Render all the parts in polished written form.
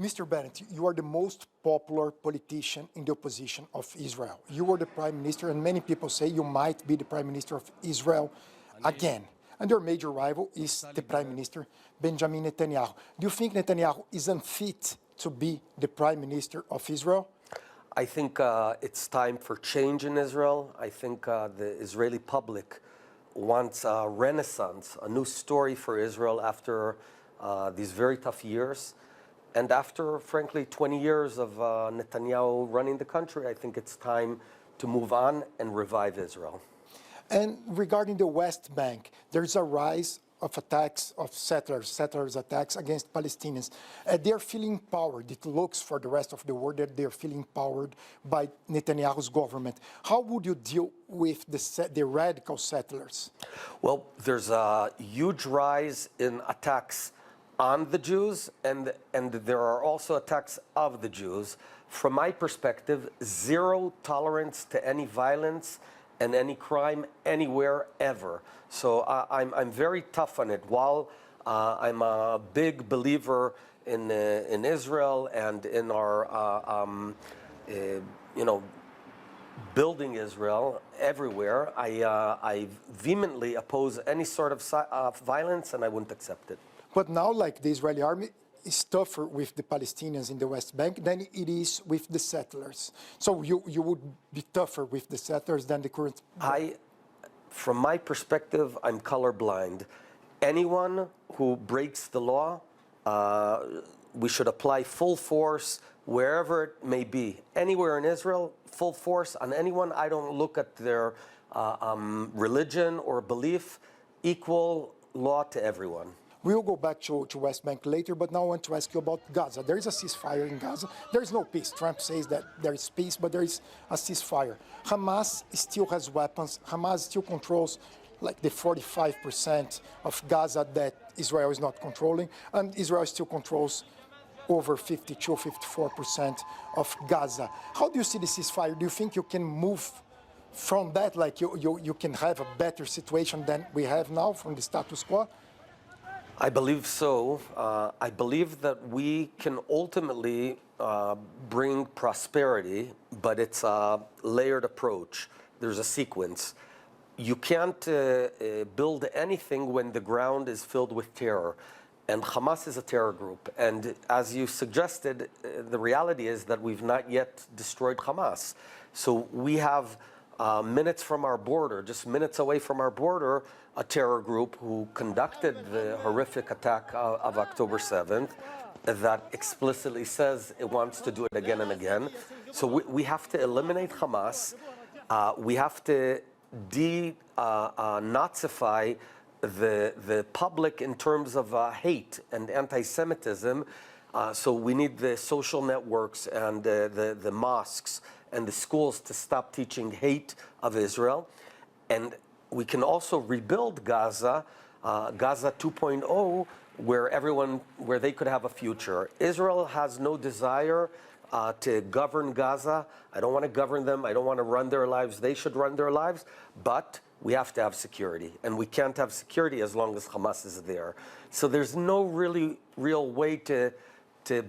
Mr. Bennett, you are the most popular politician in the opposition of Israel. You were the prime minister, and many people say you might be the prime minister of Israel again. And your major rival is the prime minister, Benjamin Netanyahu. Do you think Netanyahu is unfit to be the prime minister of Israel? I think it's time for change in Israel. I think the Israeli public wants a renaissance, a new story for Israel after these very tough years. And after, frankly, 20 years of Netanyahu running the country, I think it's time to move on and revive Israel. And regarding the West Bank, there's a rise of attacks of settlers attacks against Palestinians. They're feeling empowered. It looks for the rest of the world that they're feeling empowered by Netanyahu's government. How would you deal with the radical settlers? Well, there's a huge rise in attacks on the Jews, and there are also attacks of the Jews. From my perspective, zero tolerance to any violence and any crime anywhere ever. So I'm very tough on it. While I'm a big believer in Israel and in our building Israel everywhere, I vehemently oppose any sort of violence, and I wouldn't accept it. But now, like, the Israeli army is tougher with the Palestinians in the West Bank than it is with the settlers. So you would be tougher with the settlers than the current... From my perspective, I'm colorblind. Anyone who breaks the law, we should apply full force wherever it may be. Anywhere in Israel, full force on anyone. I don't look at their religion or belief. Equal law to everyone. We'll go back to West Bank later, but now I want to ask you about Gaza. There is a ceasefire in Gaza. There is no peace. Trump says that there is peace, but there is a ceasefire. Hamas still has weapons. Hamas still controls like the 45% of Gaza that Israel is not controlling, and Israel still controls over 52, 54% of Gaza. How do you see the ceasefire? Do you think you can move from that, like you can have a better situation than we have now from the status quo? I believe so. I believe that we can ultimately bring prosperity, but it's a layered approach. There's a sequence. You can't build anything when the ground is filled with terror. And Hamas is a terror group. And as you suggested, the reality is that we've not yet destroyed Hamas. So we have minutes from our border, just minutes away from our border, a terror group who conducted the horrific attack of October 7th that explicitly says it wants to do it again and again. So we have to eliminate Hamas. We have to de-Nazify the public in terms of hate and anti-Semitism. So we need the social networks and the mosques and the schools to stop teaching hate of Israel. And we can also rebuild Gaza, Gaza 2.0, where they could have a future. Israel has no desire to govern Gaza. I don't want to govern them. I don't want to run their lives. They should run their lives. But we have to have security. And we can't have security as long as Hamas is there. So there's no real way to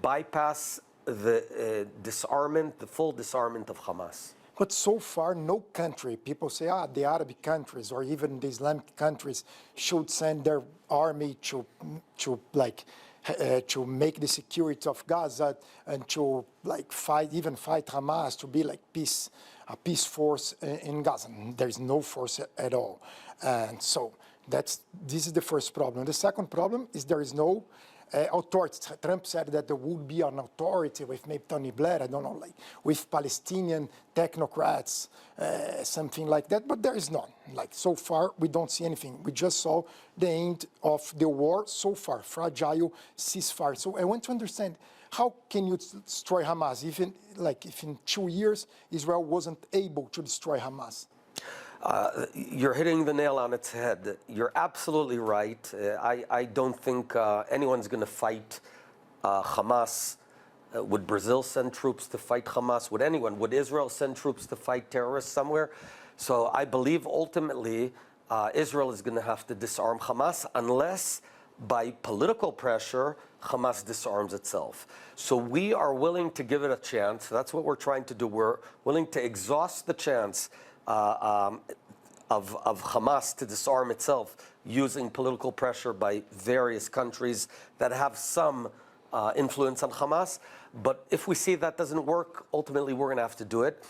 bypass the disarmament, the full disarmament of Hamas. But so far, no country, people say, the Arab countries or even the Islamic countries should send their army to make the security of Gaza and to fight Hamas, to be like a peace force in Gaza. There's no force at all. And so this is the first problem. The second problem is there is no authority. Trump said that there would be an authority with maybe Tony Blair, I don't know, with Palestinian technocrats, something like that, but there is none. So far, we don't see anything. We just saw the end of the war so far, fragile ceasefire. So I want to understand, how can you destroy Hamas, if in 2 years, Israel wasn't able to destroy Hamas? You're hitting the nail on its head. You're absolutely right. I don't think anyone's going to fight Hamas. Would Brazil send troops to fight Hamas? Would anyone? Would Israel send troops to fight terrorists somewhere? So I believe ultimately Israel is going to have to disarm Hamas unless by political pressure, Hamas disarms itself. So we are willing to give it a chance. That's what we're trying to do. We're willing to exhaust the chance of Hamas to disarm itself using political pressure by various countries that have some influence on Hamas. But if we see that doesn't work, ultimately we're going to have to do it.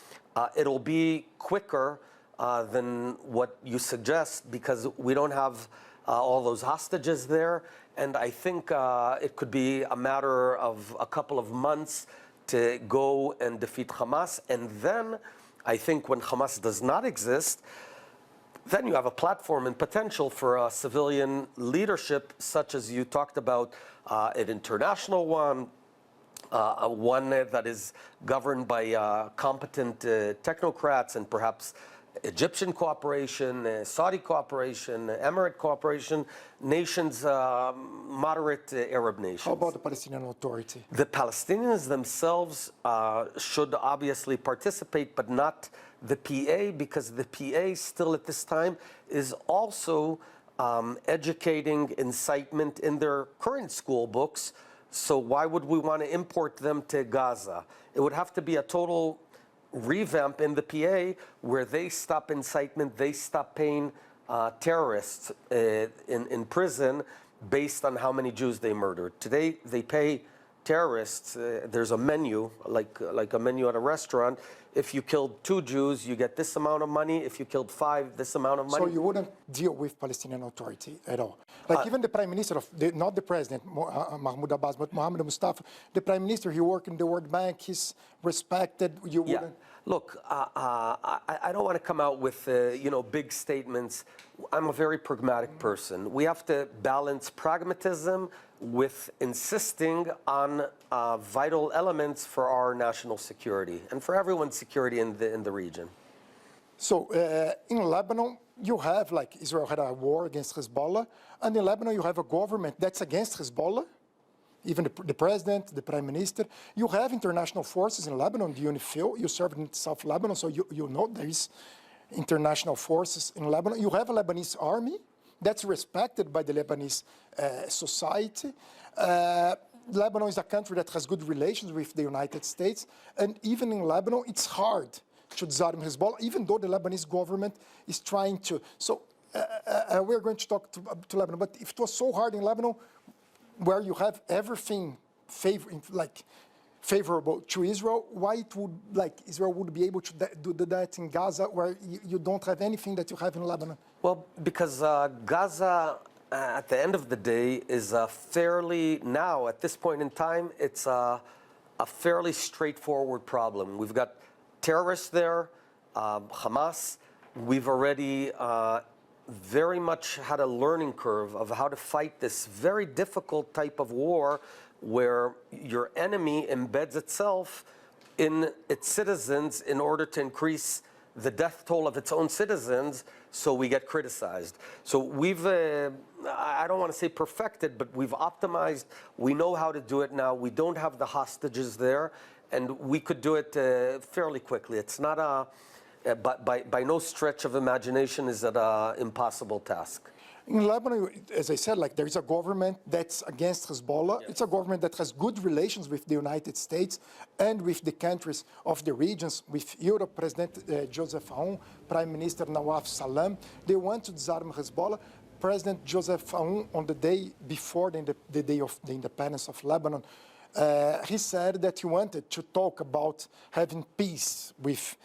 It'll be quicker than what you suggest because we don't have all those hostages there. And I think it could be a matter of a couple of months to go and defeat Hamas. And then I think when Hamas does not exist, then you have a platform and potential for a civilian leadership, such as you talked about, an international one, one that is governed by competent technocrats and perhaps Egyptian cooperation, Saudi cooperation, Emirate cooperation, nations, moderate Arab nations. How about the Palestinian Authority? The Palestinians themselves should obviously participate, but not the PA, because the PA still at this time is also educating incitement in their current school books. So why would we want to import them to Gaza? It would have to be a total revamp in the PA where they stop incitement, they stop paying terrorists in prison based on how many Jews they murdered. Today they pay terrorists, there's a menu, like a menu at a restaurant. If you killed 2 Jews, you get this amount of money. If you killed 5, this amount of money. So you wouldn't deal with Palestinian Authority at all? Like even the Prime Minister, not the President, Mahmoud Abbas, but Mohammed Mustafa, the Prime Minister, he worked in the World Bank, he's respected, you wouldn't? Yeah. Look, I don't want to come out with big statements. I'm a very pragmatic person. We have to balance pragmatism with insisting on vital elements for our national security and for everyone's security in the region. So in Lebanon, you have, like Israel had a war against Hezbollah, and in Lebanon you have a government that's against Hezbollah, even the president, the prime minister. You have international forces in Lebanon, the UNIFIL. You served in South Lebanon, so you know there is international forces in Lebanon. You have a Lebanese army that's respected by the Lebanese society. Lebanon is a country that has good relations with the United States, and even in Lebanon, it's hard to disarm Hezbollah, even though the Lebanese government is trying to. So we're going to talk to Lebanon, but if it was so hard in Lebanon, where you have everything favorable to Israel, why it would, Israel would be able to do that in Gaza, where you don't have anything that you have in Lebanon? Well, because Gaza, at the end of the day, is now, at this point in time, it's a fairly straightforward problem. We've got terrorists there, Hamas. We've already very much had a learning curve of how to fight this very difficult type of war where your enemy embeds itself in its citizens in order to increase the death toll of its own citizens, so we get criticized. So we've, I don't want to say perfected, but we've optimized. We know how to do it now. We don't have the hostages there, and we could do it fairly quickly. It's not a... by no stretch of imagination is it an impossible task. In Lebanon, as I said, there is a government that's against Hezbollah. Yes. It's a government that has good relations with the United States and with the countries of the regions, with Europe, President Joseph Aoun, Prime Minister Nawaf Salam. They want to disarm Hezbollah. President Joseph Aoun, on the day before the day of the independence of Lebanon, he said that he wanted to talk about having peace with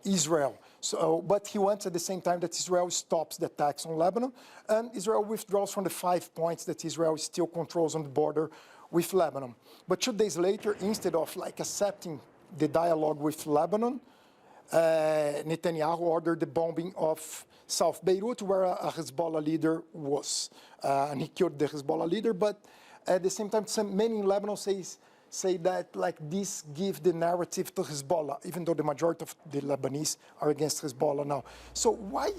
Israel. So, but he wants at the same time that Israel stops the attacks on Lebanon, and Israel withdraws from the 5 points that Israel still controls on the border with Lebanon. But 2 days later, instead of accepting the dialogue with Lebanon, Netanyahu ordered the bombing of South Beirut, where a Hezbollah leader was, and he killed the Hezbollah leader. But at the same time, many in Lebanon say that this gives the narrative to Hezbollah, even though the majority of the Lebanese are against Hezbollah now. So why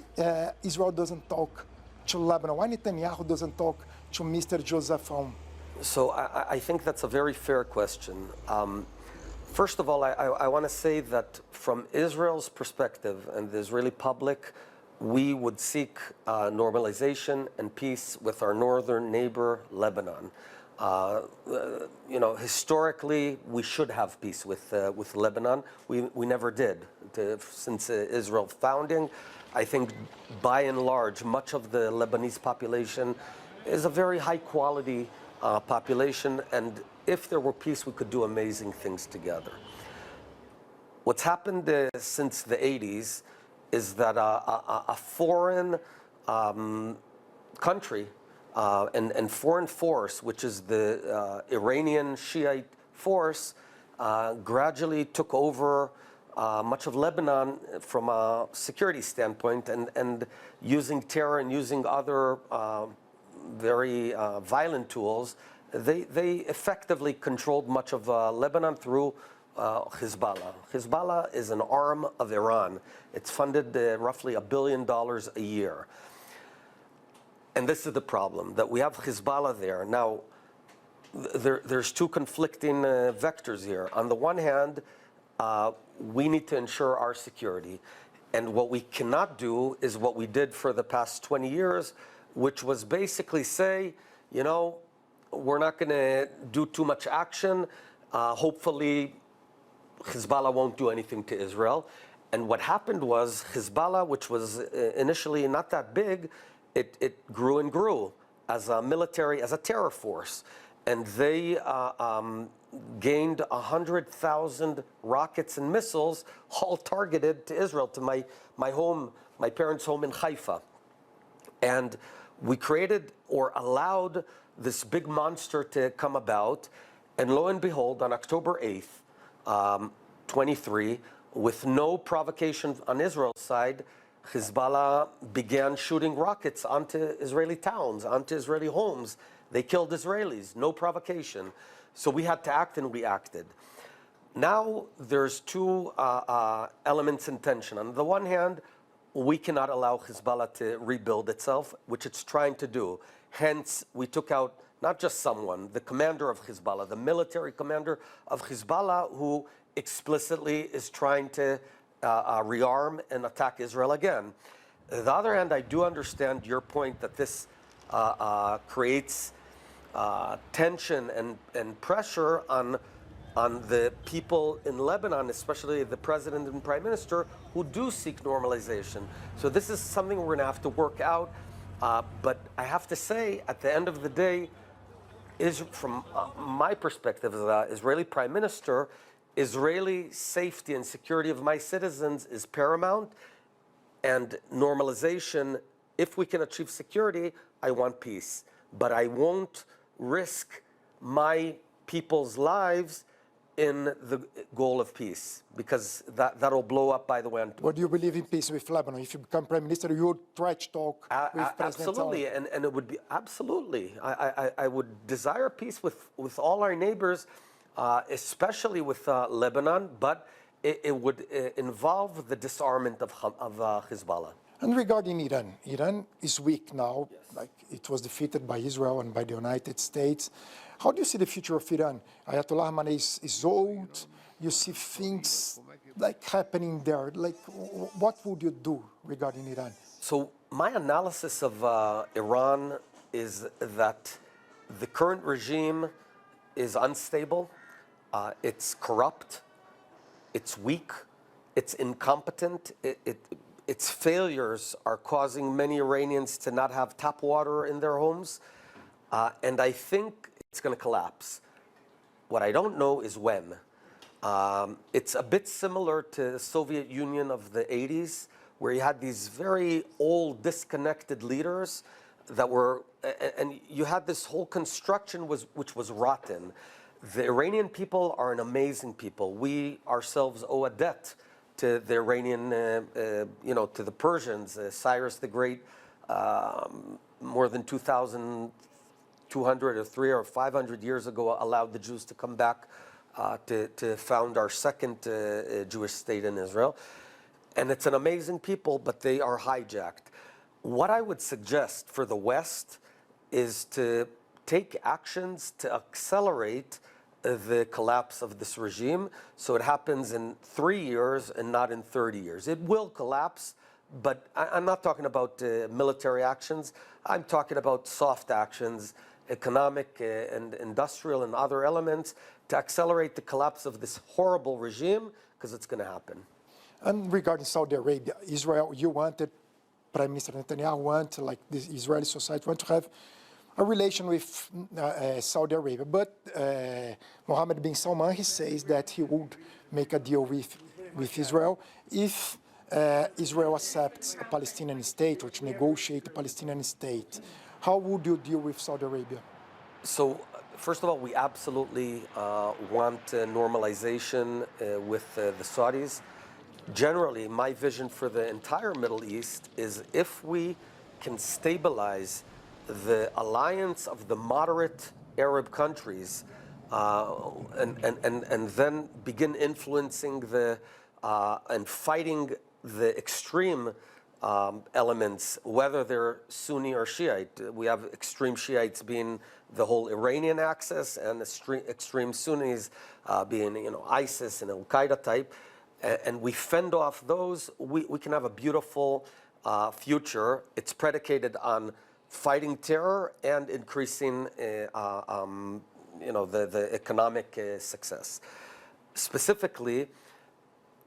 Israel doesn't talk to Lebanon? Why Netanyahu doesn't talk to Mr. Joseph Aoun? So I think that's a very fair question. First of all, I want to say that from Israel's perspective and the Israeli public, we would seek normalization and peace with our northern neighbor, Lebanon. Historically, we should have peace with Lebanon. We never did. Since Israel's founding, I think by and large, much of the Lebanese population is a very high quality population, and if there were peace, we could do amazing things together. What's happened since the 80s is that a foreign country and foreign force, which is the Iranian Shiite force, gradually took over much of Lebanon from a security standpoint, and using terror and using other very violent tools, they effectively controlled much of Lebanon through Hezbollah. Hezbollah is an arm of Iran. It's funded roughly $1 billion a year. And this is the problem, that we have Hezbollah there. Now, there's two conflicting vectors here. On the one hand, we need to ensure our security. And what we cannot do is what we did for the past 20 years, which was basically say, we're not going to do too much action. Hopefully, Hezbollah won't do anything to Israel. And what happened was Hezbollah, which was initially not that big, it grew and grew as a military, as a terror force. And they gained 100,000 rockets and missiles, all targeted to Israel, to my home, my parents' home in Haifa. And we created or allowed this big monster to come about. And lo and behold, on October 8th, 23, with no provocation on Israel's side, Hezbollah began shooting rockets onto Israeli towns, onto Israeli homes. They killed Israelis, no provocation. So we had to act, and we acted. Now there's two elements in tension. On the one hand, we cannot allow Hezbollah to rebuild itself, which it's trying to do. Hence, we took out not just someone, the commander of Hezbollah, the military commander of Hezbollah, who explicitly is trying to rearm and attack Israel again. On the other hand, I do understand your point that this creates tension and pressure on the people in Lebanon, especially the president and prime minister, who do seek normalization. So this is something we're going to have to work out. But I have to say, at the end of the day, from my perspective as an Israeli prime minister, Israeli safety and security of my citizens is paramount, and normalization, if we can achieve security, I want peace. But I won't risk my people's lives in the goal of peace, because that'll blow up, by the way. What do you believe in peace with Lebanon? If you become prime minister, you would try to talk with President absolutely, and it would be absolutely. I would desire peace with all our neighbors, especially with Lebanon, but it would involve the disarmament of Hezbollah. And regarding Iran, Iran is weak now, yes. Like it was defeated by Israel and by the United States. How do you see the future of Iran? Ayatollah Khamenei is old. You see things like happening there. Like, what would you do regarding Iran? So my analysis of Iran is that the current regime is unstable. It's corrupt. It's weak. It's incompetent. Its failures are causing many Iranians to not have tap water in their homes. And I think it's going to collapse. What I don't know is when. It's a bit similar to the Soviet Union of the 80s, where you had these very old, disconnected leaders that were, and you had this whole construction which was rotten. The Iranian people are an amazing people. We ourselves owe a debt to the Iranian, to the Persians. Cyrus the Great, more than 2,200 or 300 or 500 years ago, allowed the Jews to come back to found our second Jewish state in Israel. And it's an amazing people, but they are hijacked. What I would suggest for the West is to take actions to accelerate the collapse of this regime, so it happens in 3 years and not in 30 years. It will collapse, but I'm not talking about military actions. I'm talking about soft actions, economic and industrial and other elements to accelerate the collapse of this horrible regime, because it's going to happen. And regarding Saudi Arabia, Israel, you wanted, Prime Minister Netanyahu want, like the Israeli society, want to have a relation with Saudi Arabia. But Mohammed bin Salman, he says that he would make a deal with Israel if Israel accepts a Palestinian state or to negotiate a Palestinian state. How would you deal with Saudi Arabia? So, first of all, we absolutely want normalization with the Saudis. Generally, my vision for the entire Middle East is if we can stabilize the alliance of the moderate Arab countries and then begin influencing the and fighting the extreme elements, whether they're Sunni or Shiite. We have extreme Shiites being the whole Iranian axis, and extreme Sunnis being, ISIS and Al-Qaeda type. And we fend off those, we can have a beautiful future. It's predicated on fighting terror and increasing, the economic success. Specifically,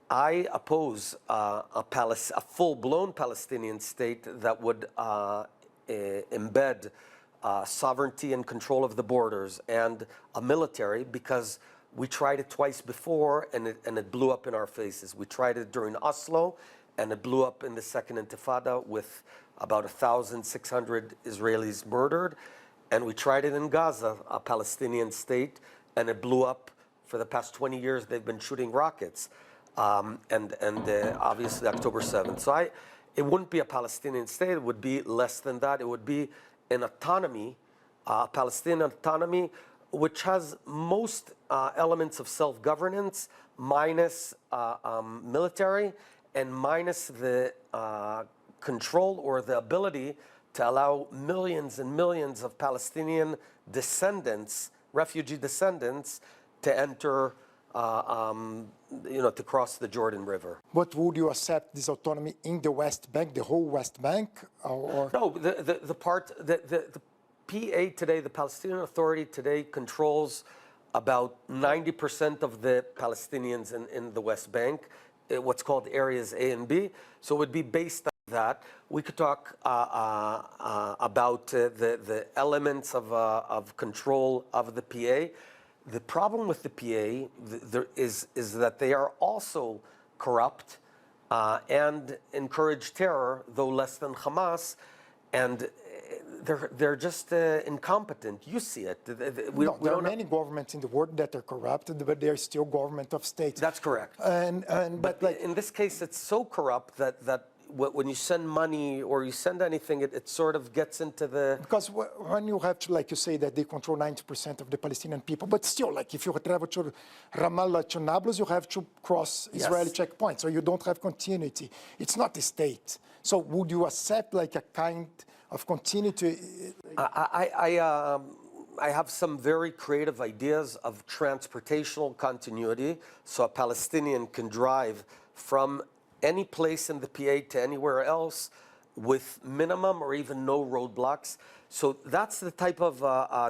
I oppose a full-blown Palestinian state that would embed sovereignty and control of the borders and a military, because we tried it twice before and it blew up in our faces. We tried it during Oslo and it blew up in the Second Intifada with about 1,600 Israelis murdered. And we tried it in Gaza, a Palestinian state, and it blew up. For the past 20 years, they've been shooting rockets. And obviously October 7th. So it wouldn't be a Palestinian state, it would be less than that. It would be an autonomy, Palestinian autonomy, which has most elements of self-governance, minus military, and minus the control or the ability to allow millions and millions of Palestinian descendants, refugee descendants, to enter, to cross the Jordan River. But would you accept this autonomy in the West Bank, the whole West Bank? Or? No, the PA today, the Palestinian Authority today, controls about 90% of the Palestinians in the West Bank, what's called areas A and B. So it would be based on that. We could talk about the elements of control of the PA. The problem with the PA is that they are also corrupt and encourage terror, though less than Hamas, and they're just incompetent. You see it. There are many governments in the world that are corrupted, but they're still government of states. That's correct. But like, in this case, it's so corrupt that when you send money or you send anything, it sort of gets into the... Because when you have to, like you say, that they control 90% of the Palestinian people, but still, like if you travel to Ramallah, to Nablus, you have to cross Israeli checkpoints, so you don't have continuity. It's not a state. So would you accept like a kind of continuity? I have some very creative ideas of transportational continuity, so a Palestinian can drive from any place in the PA to anywhere else with minimum or even no roadblocks. So that's the type of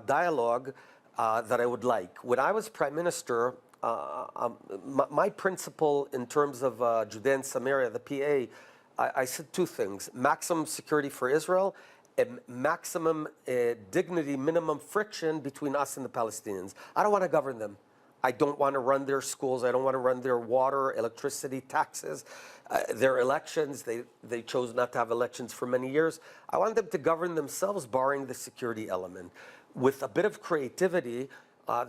dialogue that I would like. When I was Prime Minister, my principle in terms of Judea and Samaria, the PA, I said two things: maximum security for Israel and maximum dignity, minimum friction between us and the Palestinians. I don't want to govern them. I don't want to run their schools. I don't want to run their water, electricity, taxes, their elections. They chose not to have elections for many years. I want them to govern themselves, barring the security element. With a bit of creativity,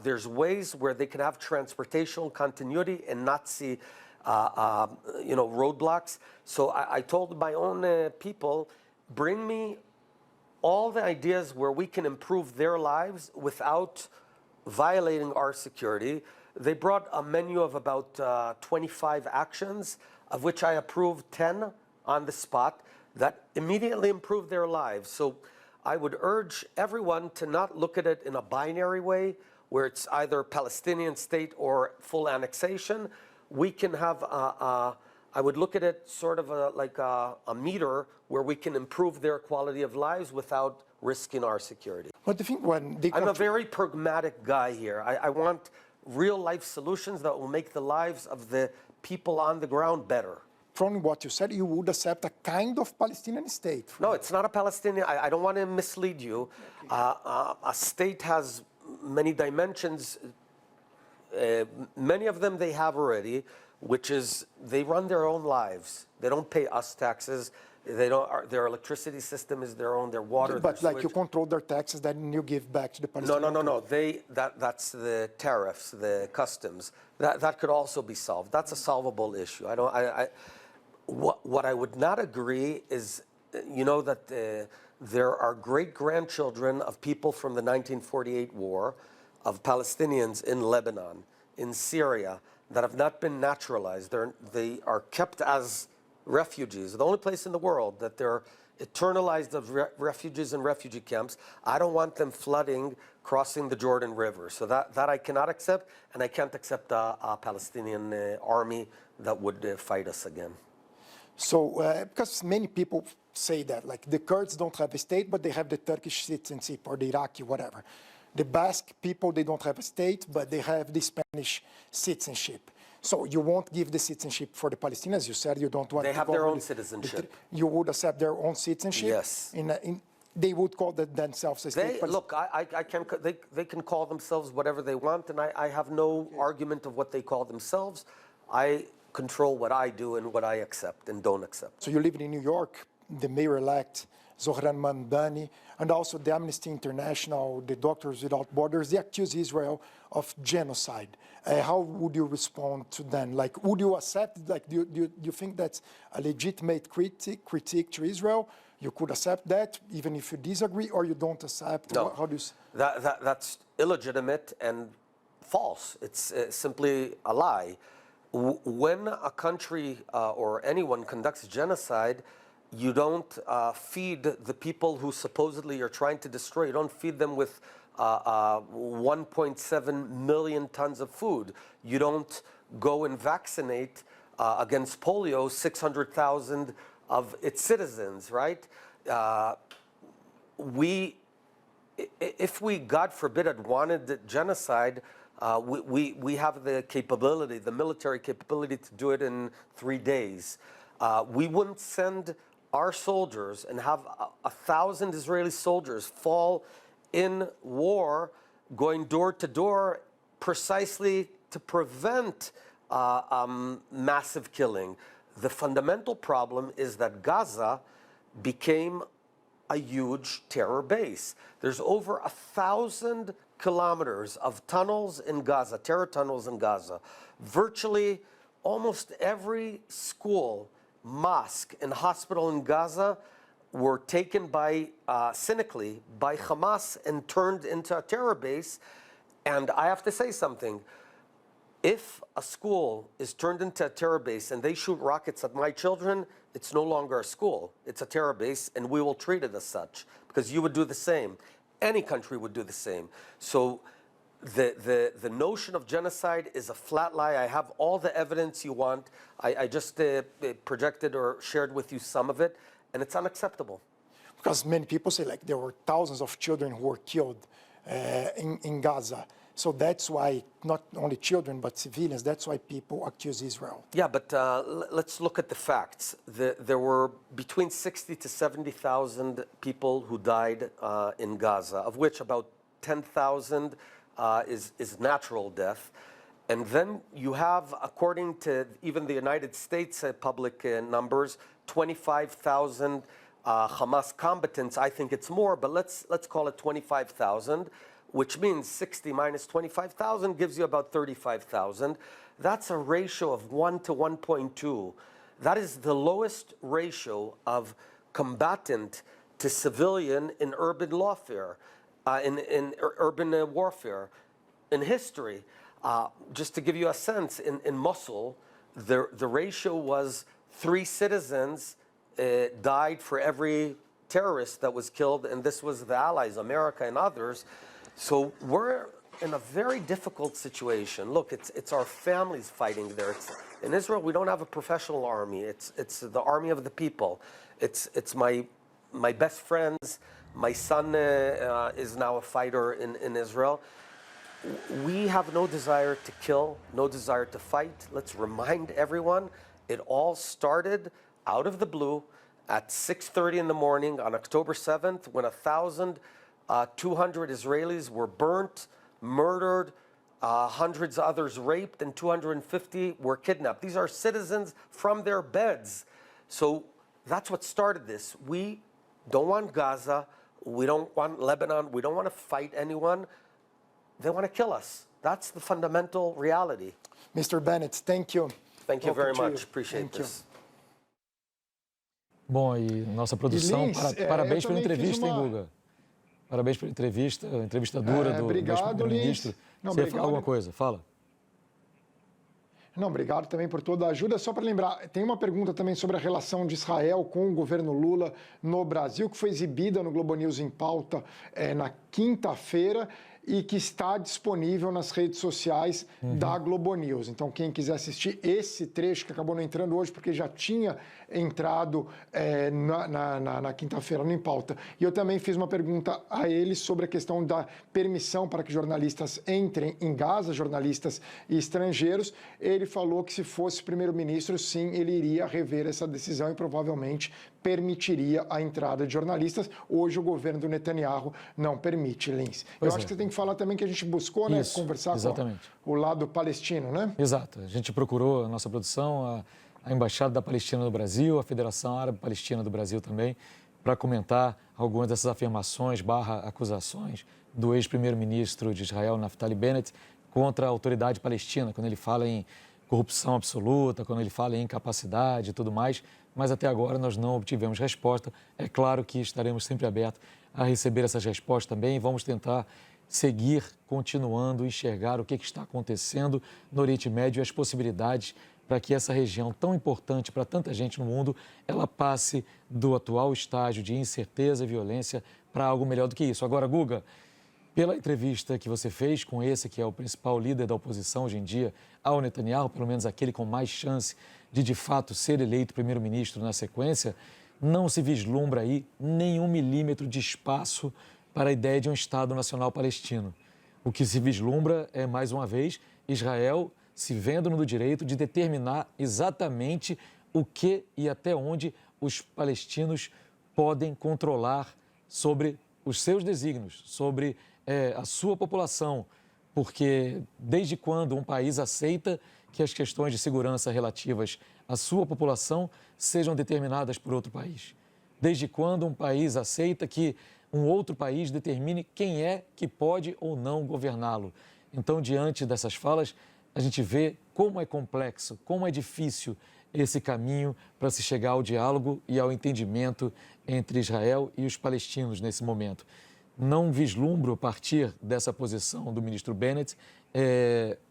there's ways where they can have transportational continuity and not see roadblocks. So I told my own people, bring me all the ideas where we can improve their lives without violating our security. They brought a menu of about 25 actions, of which I approved 10 on the spot that immediately improved their lives. So I would urge everyone to not look at it in a binary way, where it's either Palestinian state or full annexation. We can have a I would look at it sort of like a meter where we can improve their quality of lives without risking our security. But the thing when they I'm a very pragmatic guy here. I want real life solutions that will make the lives of the people on the ground better. From what you said, you would accept a kind of Palestinian state. No, it's not a Palestinian. I don't want to mislead you. A state has many dimensions. Many of them they have already, which is they run their own lives. They don't pay us taxes. They don't. Their electricity system is their own. Their water. But their like you control their taxes, then you give back to the Palestinians. No. That's the tariffs, the customs. That could also be solved. That's a solvable issue. What I would not agree is, you know, that there are great-grandchildren of people from the 1948 war, of Palestinians in Lebanon, in Syria, that have not been naturalized. They are kept as refugees. The only place in the world that they're eternalized of refugees in refugee camps. I don't want them flooding, crossing the Jordan River. So that I cannot accept, and I can't accept a Palestinian army that would fight us again. So, because many people say that, like the Kurds don't have a state, but they have the Turkish citizenship or the Iraqi, whatever. The Basque people, they don't have a state, but they have the Spanish citizenship. So you won't give the citizenship for the Palestinians. You said you don't want. They have their own citizenship. You would accept their own citizenship. Yes. They would call themselves a state. Look, they can call themselves whatever they want, and I have no argument of what they call themselves. I control what I do and what I accept and don't accept. So you live in New York, the mayor-elect, Zohran Mamdani, and also the Amnesty International, the Doctors Without Borders, they accuse Israel of genocide. How would you respond to them? Like, would you accept, like, do you think that's a legitimate critique to Israel? You could accept that, even if you disagree, or you don't accept? No, how do you... that's illegitimate and false. It's simply a lie. When a country or anyone conducts genocide, you don't feed the people who supposedly you're trying to destroy. You don't feed them with 1.7 million tons of food. You don't go and vaccinate against polio 600,000 of its citizens, right? If we, God forbid, had wanted genocide, we have the capability, the military capability to do it in 3 days. We wouldn't send our soldiers and have 1,000 Israeli soldiers fall in war, going door to door, precisely to prevent massive killing. The fundamental problem is that Gaza became a huge terror base. There's over 1,000 kilometers of tunnels in Gaza, terror tunnels in Gaza. Virtually almost every school, mosque, and hospital in Gaza were taken by, cynically, by Hamas and turned into a terror base. And I have to say something. If a school is turned into a terror base and they shoot rockets at my children, it's no longer a school. It's a terror base, and we will treat it as such, because you would do the same. Any country would do the same. So the notion of genocide is a flat lie. I have all the evidence you want. I just projected or shared with you some of it, and it's unacceptable. Because many people say, like, there were thousands of children who were killed in Gaza. So that's why, not only children, but civilians, that's why people accuse Israel. Yeah, but let's look at the facts. There were between 60 to 70,000 people who died in Gaza, of which about 10,000 is natural death. And then you have, according to even the United States public numbers, 25,000 Hamas combatants. I think it's more, but let's call it 25,000. Which means 60 minus 25,000 gives you about 35,000. That's a ratio of 1 to 1.2. That is the lowest ratio of combatant to civilian in urban warfare, in urban warfare. In history, just to give you a sense, in Mosul, the ratio was 3 citizens died for every terrorist that was killed, and this was the Allies, America and others. So we're in a very difficult situation. Look, it's our families fighting there. In Israel, we don't have a professional army. It's the army of the people. It's my best friends. My son is now a fighter in Israel. We have no desire to kill, no desire to fight. Let's remind everyone, it all started out of the blue at 6:30 in the morning on October 7th when 1,200 Israelis were burnt, murdered, hundreds of others raped, and 250 were kidnapped. These are citizens from their beds. So that's what started this. We don't want Gaza. We don't want Lebanon. We don't want to fight anyone. They want to kill us. That's the fundamental reality. Mr. Bennett, thank you. Thank you very much. Appreciate this. Bom, e nossa produção, parabéns pela entrevista, hein, Guga? Parabéns pela entrevista, a entrevista dura do ex-primeiro-ministro. Você ia falar alguma coisa? Fala. Não, obrigado também por toda a ajuda. Só para lembrar, tem uma pergunta também sobre a relação de Israel com o governo Lula no Brasil, que foi exibida no GloboNews em pauta na quinta-feira e que está disponível nas redes sociais da GloboNews. Então, quem quiser assistir esse trecho, que acabou não entrando hoje, porque já tinha entrado na quinta-feira no Em Pauta. E eu também fiz uma pergunta a ele sobre a questão da permissão para que jornalistas entrem em Gaza, jornalistas estrangeiros. Ele falou que se fosse primeiro-ministro, sim, ele iria rever essa decisão e provavelmente permitiria a entrada de jornalistas. Hoje o governo do Netanyahu não permite, Lins. Eu acho que você tem que falar também que a gente buscou, né, conversar com o lado palestino, né? Exato. A gente procurou, a nossa produção, a Embaixada da Palestina no Brasil, a Federação Árabe Palestina do Brasil também, para comentar algumas dessas afirmações / acusações do ex-primeiro-ministro de Israel, Naftali Bennett, contra a autoridade palestina, quando ele fala em corrupção absoluta, quando ele fala em incapacidade e tudo mais, mas até agora nós não obtivemos resposta. É claro que estaremos sempre abertos a receber essas respostas também e vamos tentar seguir, continuando, enxergar o que está acontecendo no Oriente Médio e as possibilidades para que essa região tão importante para tanta gente no mundo, ela passe do atual estágio de incerteza e violência para algo melhor do que isso. Agora, Guga, pela entrevista que você fez com esse que é o principal líder da oposição hoje em dia ao Netanyahu, pelo menos aquele com mais chance de fato ser eleito primeiro-ministro na sequência, não se vislumbra aí nenhum milímetro de espaço para a ideia de um Estado nacional palestino. O que se vislumbra é, mais uma vez, Israel se vendo no direito de determinar exatamente o que e até onde os palestinos podem controlar sobre os seus desígnios, sobre a sua população, porque desde quando um país aceita que as questões de segurança relativas à sua população sejam determinadas por outro país? Desde quando um país aceita que um outro país determine quem é que pode ou não governá-lo? Então, diante dessas falas, a gente vê como é complexo, como é difícil esse caminho para se chegar ao diálogo e ao entendimento entre Israel e os palestinos nesse momento. Não vislumbro, a partir dessa posição do ministro Bennett,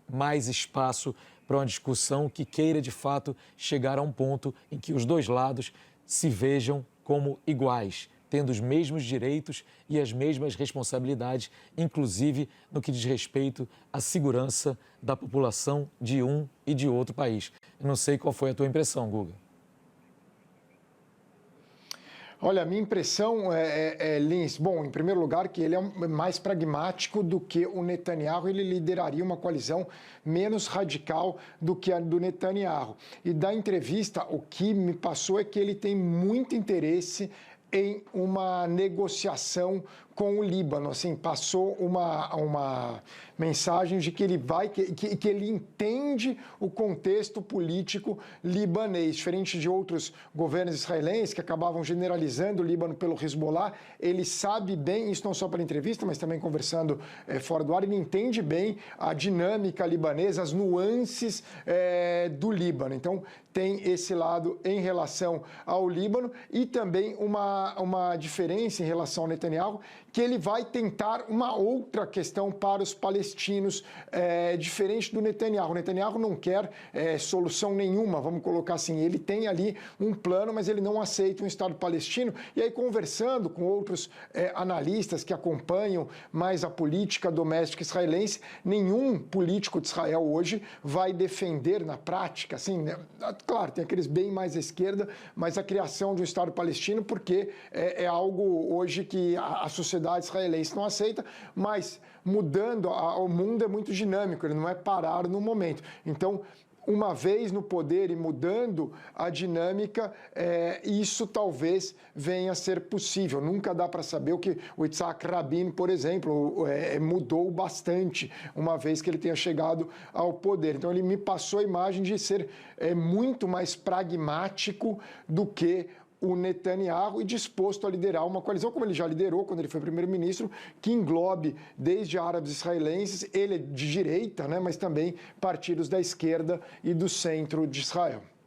mais espaço para uma discussão que queira, de fato, chegar a um ponto em que os dois lados se vejam como iguais, tendo os mesmos direitos e as mesmas responsabilidades, inclusive no que diz respeito à segurança da população de um e de outro país. Eu não sei qual foi a tua impressão, Guga. Olha, a minha impressão Lins, bom, em primeiro lugar, que ele é mais pragmático do que o Netanyahu, ele lideraria uma coalizão menos radical do que a do Netanyahu. E da entrevista, o que me passou é que ele tem muito interesse em uma negociação com o Líbano, assim, passou uma mensagem de que ele que ele entende o contexto político libanês, diferente de outros governos israelenses que acabavam generalizando o Líbano pelo Hezbollah. Ele sabe bem, isso não só pela entrevista, mas também conversando fora do ar, ele entende bem a dinâmica libanesa, as nuances do Líbano. Então, tem esse lado em relação ao Líbano e também uma diferença em relação ao Netanyahu, que ele vai tentar uma outra questão para os palestinos, diferente do Netanyahu. O Netanyahu não quer solução nenhuma, vamos colocar assim. Ele tem ali um plano, mas ele não aceita um Estado palestino. E aí, conversando com outros analistas que acompanham mais a política doméstica israelense, nenhum político de Israel hoje vai defender na prática, assim, né? Claro, tem aqueles bem mais à esquerda, mas a criação de um Estado palestino, porque é algo hoje que a sociedade israelense não aceita, mas mudando, o mundo é muito dinâmico, ele não é parar no momento. Então, uma vez no poder e mudando a dinâmica, isso talvez venha a ser possível. Nunca dá para saber o que o Yitzhak Rabin, por exemplo, mudou bastante uma vez que ele tenha chegado ao poder. Então ele me passou a imagem de ser muito mais pragmático do que o Netanyahu e disposto a liderar uma coalizão, como ele já liderou quando ele foi primeiro-ministro, que englobe desde árabes israelenses, ele é de direita, né, mas também partidos da esquerda e do centro de Israel.